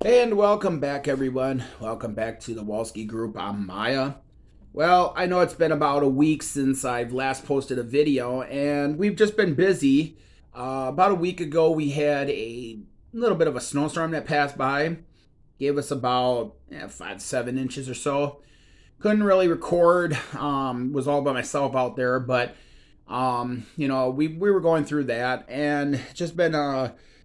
And welcome back, everyone. Welcome back to the Walski Group. I'm Maya. Well, I know it's been about a week since I've last posted a video, and we've just been busy. About a week ago, we had a little bit of a snowstorm that passed by, gave us about 5 to 7 inches or so. Couldn't really record. Was all by myself out there, but we were going through that, and just been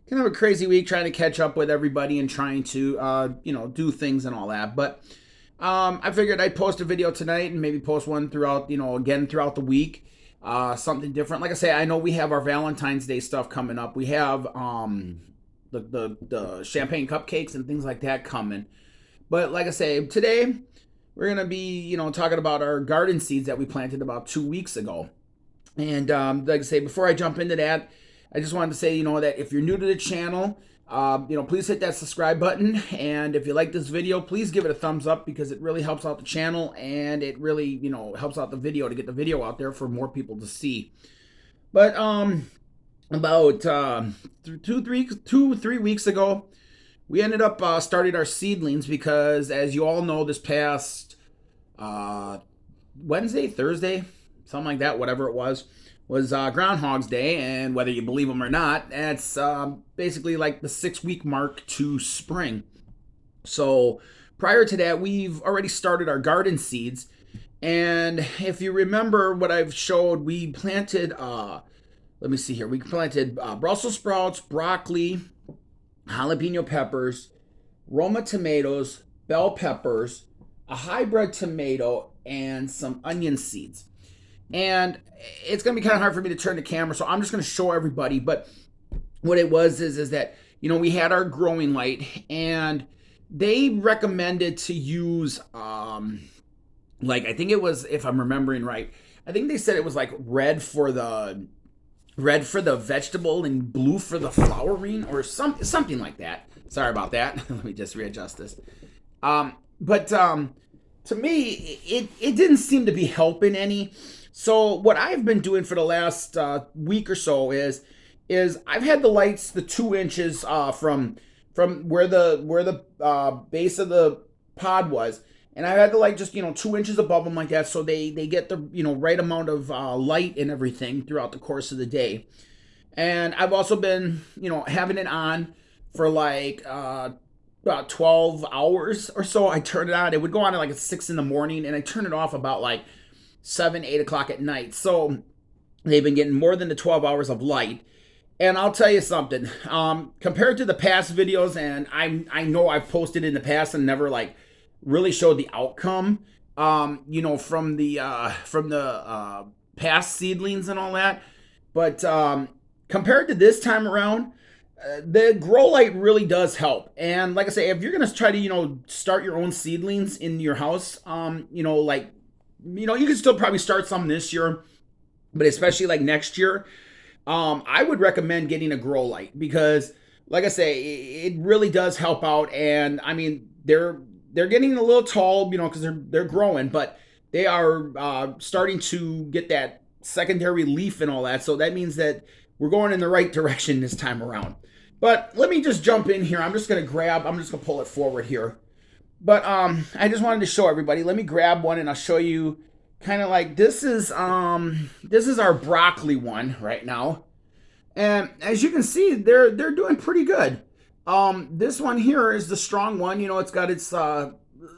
kind of a crazy week trying to catch up with everybody and trying to do things and all that. But I figured I'd post a video tonight and maybe post one throughout again throughout the week. Something different. Like I say, I know we have our Valentine's Day stuff coming up. We have the champagne cupcakes and things like that coming. But like I say, today we're gonna be talking about our garden seeds that we planted about 2 weeks ago. And like I say, before I jump into that, I just wanted to say, that if you're new to the channel, please hit that subscribe button. And if you like this video, please give it a thumbs up because it really helps out the channel and it really, helps out the video to get the video out there for more people to see. But about 3 weeks ago, we ended up starting our seedlings because, as you all know, this past Wednesday, Thursday, something like that, whatever it was Groundhog's Day, and whether you believe them or not, that's basically like the 6 week mark to spring. So prior to that, we've already started our garden seeds, and if you remember what I've showed, we planted. Let me see here. We planted Brussels sprouts, broccoli, jalapeno peppers, Roma tomatoes, bell peppers, a hybrid tomato, and some onion seeds. And it's going to be kind of hard for me to turn the camera, so I'm just going to show everybody. But what it was is that, we had our growing light, and they recommended to use, I think it was, if I'm remembering right, I think they said it was like red for the vegetable and blue for the flowering or something like that. Sorry about that. Let me just readjust this. But to me, it didn't seem to be helping any. So what I've been doing for the last week or so is I've had the lights the 2 inches from where the base of the pod was, and I've had the light just 2 inches above them like that, so they get the right amount of light and everything throughout the course of the day. And I've also been having it on for like about 12 hours or so. I turn it on. It would go on at like 6 in the morning, and I turn it off about like 7, 8 o'clock at night. So they've been getting more than the 12 hours of light. And I'll tell you something, compared to the past videos, and I know I've posted in the past and never like really showed the outcome, from the past seedlings and all that. But compared to this time around, the grow light really does help. And like I say, if you're gonna try to start your own seedlings in your house, you can still probably start some this year, but especially like next year, I would recommend getting a grow light because, like I say, it really does help out. And I mean, they're getting a little tall, because they're growing, but they are starting to get that secondary leaf and all that. So that means that we're going in the right direction this time around. But let me just jump in here. I'm just gonna pull it forward here. But I just wanted to show everybody. Let me grab one and I'll show you kind of like this is our broccoli one right now. And as you can see, they're doing pretty good. This one here is the strong one. It's got its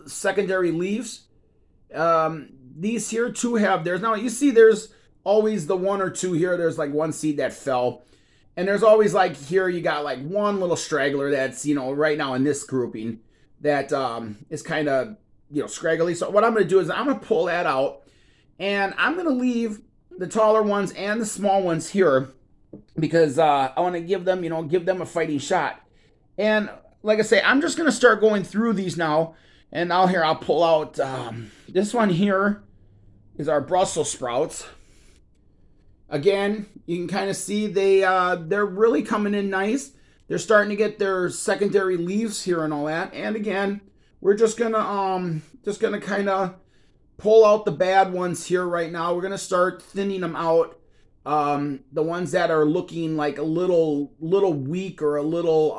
secondary leaves. These here too have theirs. Now you see there's always the one or two here. There's like one seed that fell. And there's always like here you got like one little straggler that's, right now in this grouping that is kind of scraggly. So what I'm going to do is I'm going to pull that out, and I'm going to leave the taller ones and the small ones here because I want to give them a fighting shot. And like I say, I'm just going to start going through these now, and now here I'll pull out this one here is our Brussels sprouts. Again, you can kind of see they're really coming in nice. They're starting to get their secondary leaves here and all that. And again, we're just gonna kind of pull out the bad ones here right now. We're gonna start thinning them out. The ones that are looking like a little weak or a little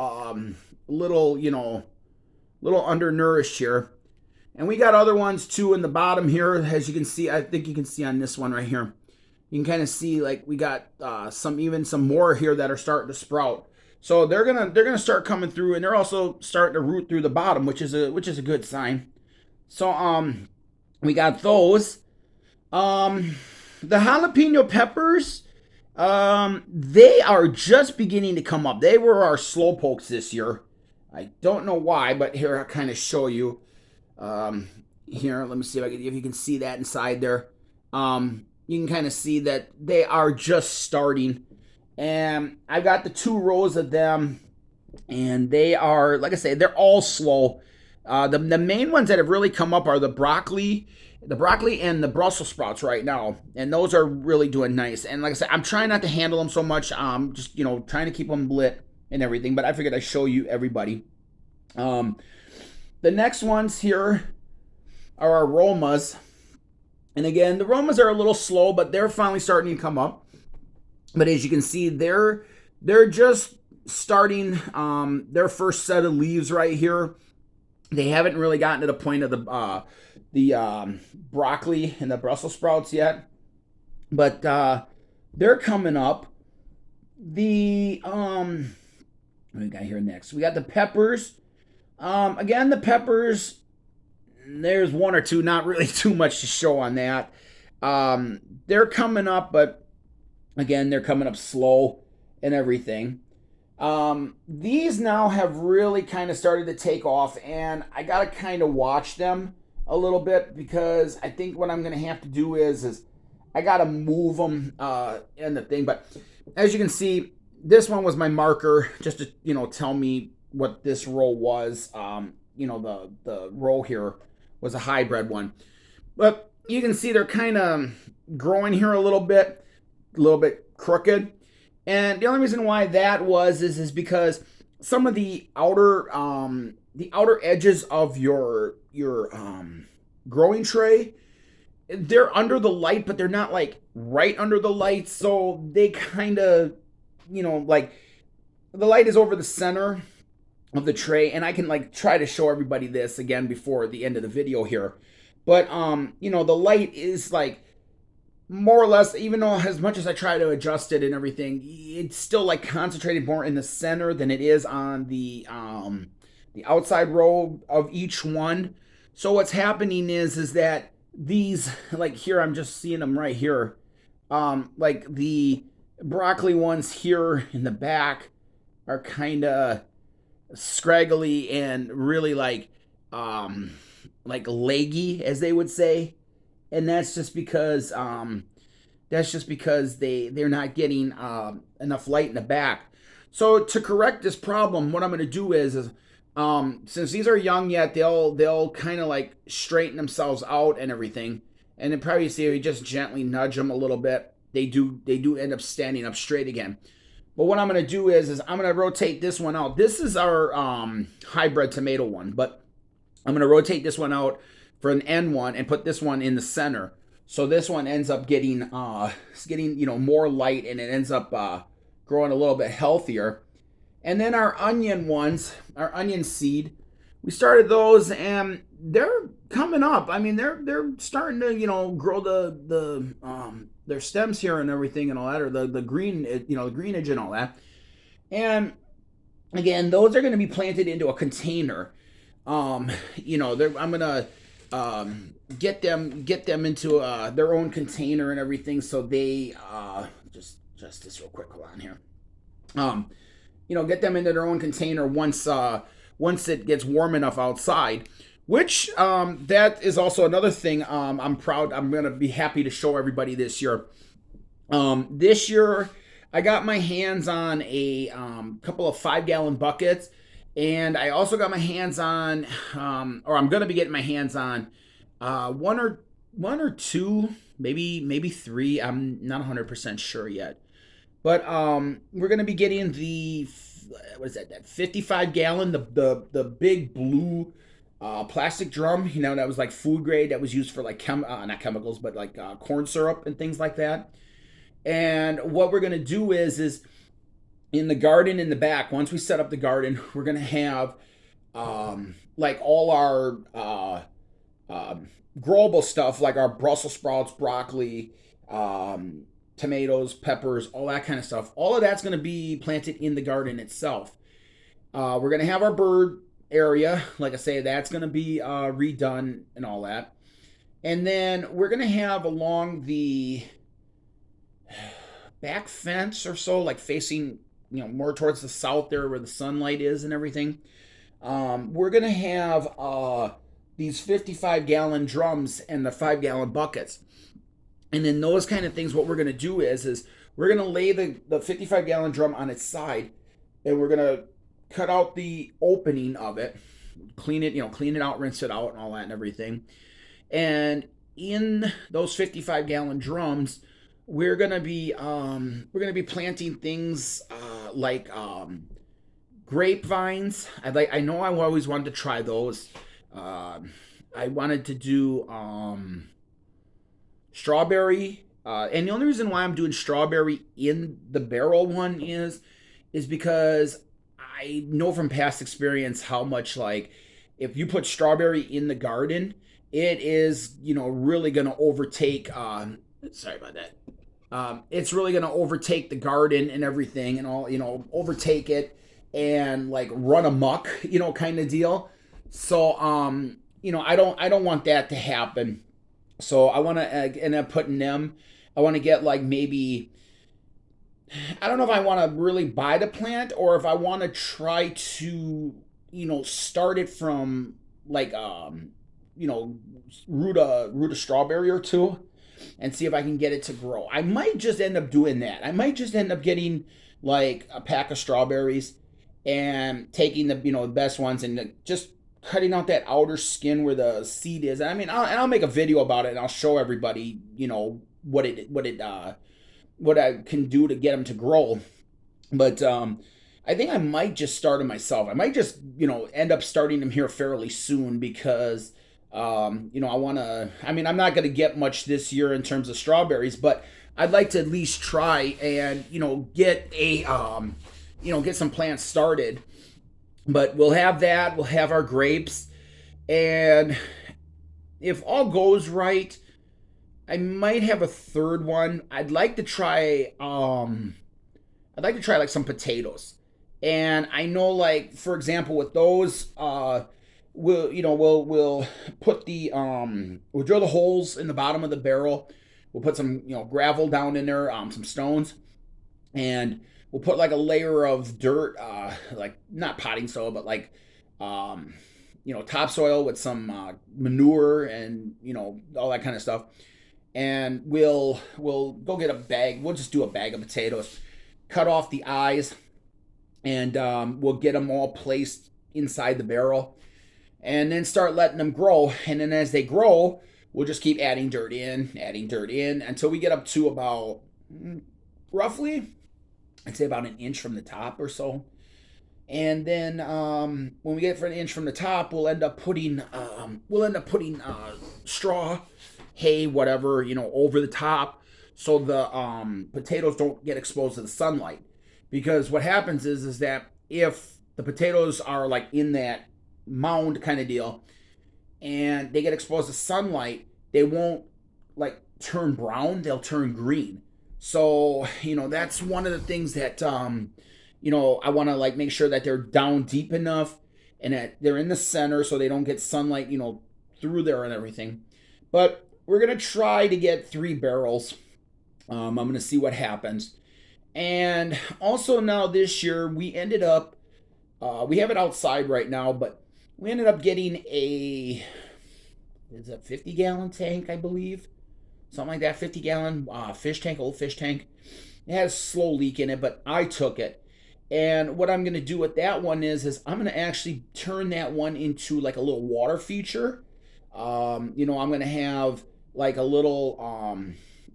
little undernourished here. And we got other ones too in the bottom here, as you can see. I think you can see on this one right here. You can kind of see like we got some more here that are starting to sprout. So they're gonna start coming through, and they're also starting to root through the bottom, which is a good sign. So we got those. The jalapeno peppers, they are just beginning to come up. They were our slow pokes this year. I don't know why, but here I'll kind of show you. Here, let me see if you can see that inside there. You can kind of see that they are just starting. And I've got the 2 rows of them, and they are, like I say, they're all slow. The main ones that have really come up are the broccoli and the Brussels sprouts right now, and those are really doing nice. And like I said, I'm trying not to handle them so much. Just trying to keep them lit and everything. But I figured I'd show you everybody. The next ones here are our Romas, and again, the Romas are a little slow, but they're finally starting to come up. But as you can see, they're just starting their first set of leaves right here. They haven't really gotten to the point of the broccoli and the Brussels sprouts yet, but they're coming up. The what we got here next? We got the peppers. Again, the peppers. There's 1 or 2, not really too much to show on that. They're coming up, but again, they're coming up slow and everything. These now have really kind of started to take off, and I got to kind of watch them a little bit, because I think what I'm going to have to do is I got to move them in the thing. But as you can see, this one was my marker just to, tell me what this row was. The row here was a hybrid one. But you can see they're kind of growing here a little bit crooked. And the only reason why that is because some of the outer edges of your growing tray, they're under the light, but they're not like right under the light. So they kind of, like the light is over the center of the tray, and I can like try to show everybody this again before the end of the video here. But the light is like more or less, even though as much as I try to adjust it and everything, it's still like concentrated more in the center than it is on the outside row of each one. So what's happening is that these, like here, I'm just seeing them right here. Like the broccoli ones here in the back are kind of scraggly and really like leggy, as they would say. And that's just because they're not getting enough light in the back. So to correct this problem, what I'm going to do is since these are young yet, they'll kind of like straighten themselves out and everything. And then probably see if you just gently nudge them a little bit, they do end up standing up straight again. But what I'm going to do is I'm going to rotate this one out. This is our hybrid tomato one, but I'm going to rotate this one out for an end one and put this one in the center. So this one ends up getting more light, and it ends up growing a little bit healthier. And then our onion ones, our onion seed, we started those, and they're coming up. I mean, they're starting to grow their stems here and everything and all that, or the green the greenage and all that. And again, those are going to be planted into a container. I'm gonna get them into their own container and everything, so they just this real quick, hold on here. Get them into their own container once it gets warm enough outside. Which that is also another thing I'm gonna be happy to show everybody this year. This year I got my hands on a couple of 5-gallon buckets. And I also got my hands on, or I'm gonna be getting my hands on, one or two, maybe 3. I'm not 100% sure yet. But we're gonna be getting the that 55-gallon, the big blue plastic drum. That was like food grade, that was used for like not chemicals, but like corn syrup and things like that. And what we're gonna do is in the garden in the back, once we set up the garden, we're going to have like all our growable stuff, like our Brussels sprouts, broccoli, um, tomatoes, peppers, all that kind of stuff. All of that's going to be planted in the garden itself. We're going to have our bird area. Like I say, that's going to be redone and all that. And then we're going to have along the back fence or so, like facing, more towards the south there where the sunlight is and everything. We're going to have these 55-gallon drums and the 5-gallon buckets. And then those kind of things, what we're going to do is we're going to lay the 55-gallon drum on its side, and we're going to cut out the opening of it, clean it out, rinse it out and all that and everything. And in those 55-gallon drums, we're gonna be planting things like grapevines. I know I always wanted to try those. I wanted to do strawberry, and the only reason why I'm doing strawberry in the barrel one is because I know from past experience how much, like, if you put strawberry in the garden, it is really going to overtake. Sorry about that. It's really going to overtake the garden and everything, and all, overtake it and like run amok, kind of deal. So I don't want that to happen. So I want to end up putting them. I want to get like maybe, I don't know if I want to really buy the plant or if I want to try to, start it from like, root a strawberry or two and see if I can get it to grow. I might just end up doing that. I might just end up getting like a pack of strawberries and taking the best ones and just cutting out that outer skin where the seed is. I mean, I'll make a video about it and I'll show everybody, what I can do to get them to grow. But I think I might just start them myself. I might just end up starting them here fairly soon because I want to. I mean, I'm not going to get much this year in terms of strawberries, but I'd like to at least try and get get some plants started. But we'll have that. We'll have our grapes, and if all goes right, I might have a third one. I'd like to try. I'd like to try like some potatoes, and I know, like, for example, with those, we'll put the we'll drill the holes in the bottom of the barrel. We'll put some gravel down in there, some stones, and we'll put like a layer of dirt, like not potting soil, but like topsoil with some manure and all that kind of stuff. And we'll go get a bag. We'll just do a bag of potatoes, cut off the eyes, and we'll get them all placed inside the barrel, and then start letting them grow. And then as they grow, we'll just keep adding dirt in until we get up to about roughly, I'd say about an inch from the top or so. And then when we get for an inch from the top, we'll end up putting straw, hay, whatever, over the top, so the potatoes don't get exposed to the sunlight. Because what happens is that if the potatoes are like in that mound kind of deal and they get exposed to sunlight, they won't like turn brown, they'll turn green. So that's one of the things that I want to like make sure that they're down deep enough and that they're in the center so they don't get sunlight through there and everything. But we're gonna try to get 3 barrels. I'm gonna see what happens. And also now this year we ended up we have it outside right now, but we ended up getting a 50-gallon tank, I believe, something like that. 50-gallon fish tank, old fish tank. It has a slow leak in it, but I took it. And what I'm gonna do with that one is I'm gonna actually turn that one into like a little water feature. I'm gonna have like a little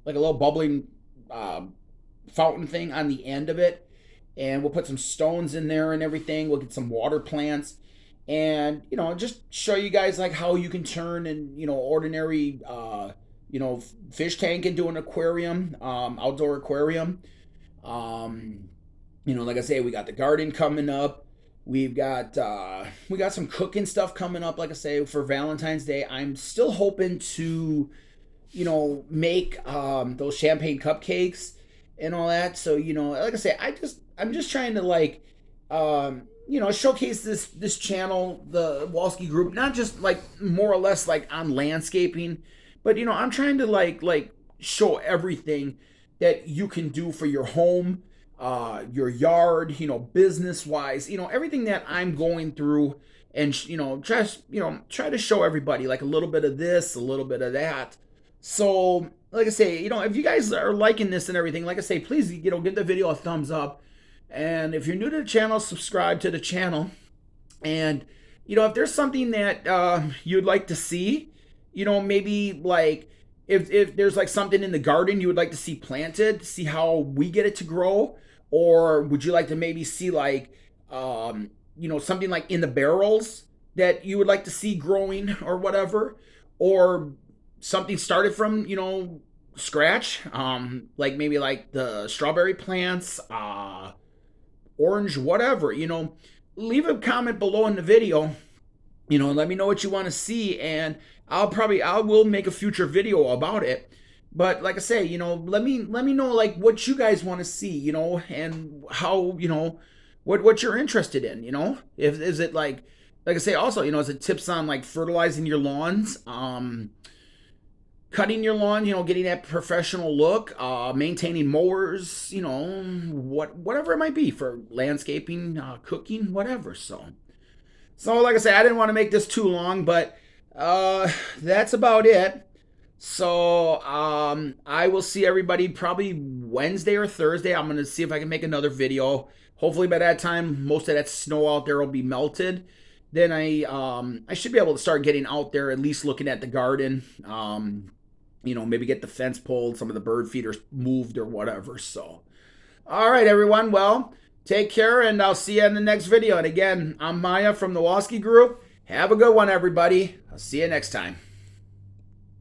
bubbling fountain thing on the end of it, and we'll put some stones in there and everything. We'll get some water plants, and just show you guys like how you can turn an ordinary fish tank into an aquarium, outdoor aquarium. Like I say, we got the garden coming up. We got some cooking stuff coming up. Like I say, for Valentine's Day, I'm still hoping to make those champagne cupcakes and all that. So like I say, I'm just trying to like showcase this channel, the Walski Group, not just like more or less like on landscaping, but I'm trying to like show everything that you can do for your home, your yard, business wise, everything that I'm going through, and just try to show everybody like a little bit of this, a little bit of that. So like I say, if you guys are liking this and everything, like I say, please give the video a thumbs up. And if you're new to the channel, subscribe to the channel. And if there's something that you'd like to see, maybe like if there's like something in the garden you would like to see planted, see how we get it to grow, or would you like to maybe see like something like in the barrels that you would like to see growing or whatever, or something started from scratch, like maybe like the strawberry plants, orange, whatever, leave a comment below in the video, let me know what you want to see, and I will make a future video about it. But like I say, let me know like what you guys want to see, and how, what you're interested in, if is it like I say, also, is it tips on like fertilizing your lawns, cutting your lawn, getting that professional look, maintaining mowers, whatever it might be for landscaping, cooking, whatever. So like I say, I didn't want to make this too long, but that's about it. So I will see everybody probably Wednesday or Thursday. I'm gonna see if I can make another video. Hopefully by that time, most of that snow out there will be melted. Then I should be able to start getting out there, at least looking at the garden. Maybe get the fence pulled, some of the bird feeders moved or whatever. So, all right, everyone. Well, take care, and I'll see you in the next video. And again, I'm Maya from the Walski Group. Have a good one, everybody. I'll see you next time.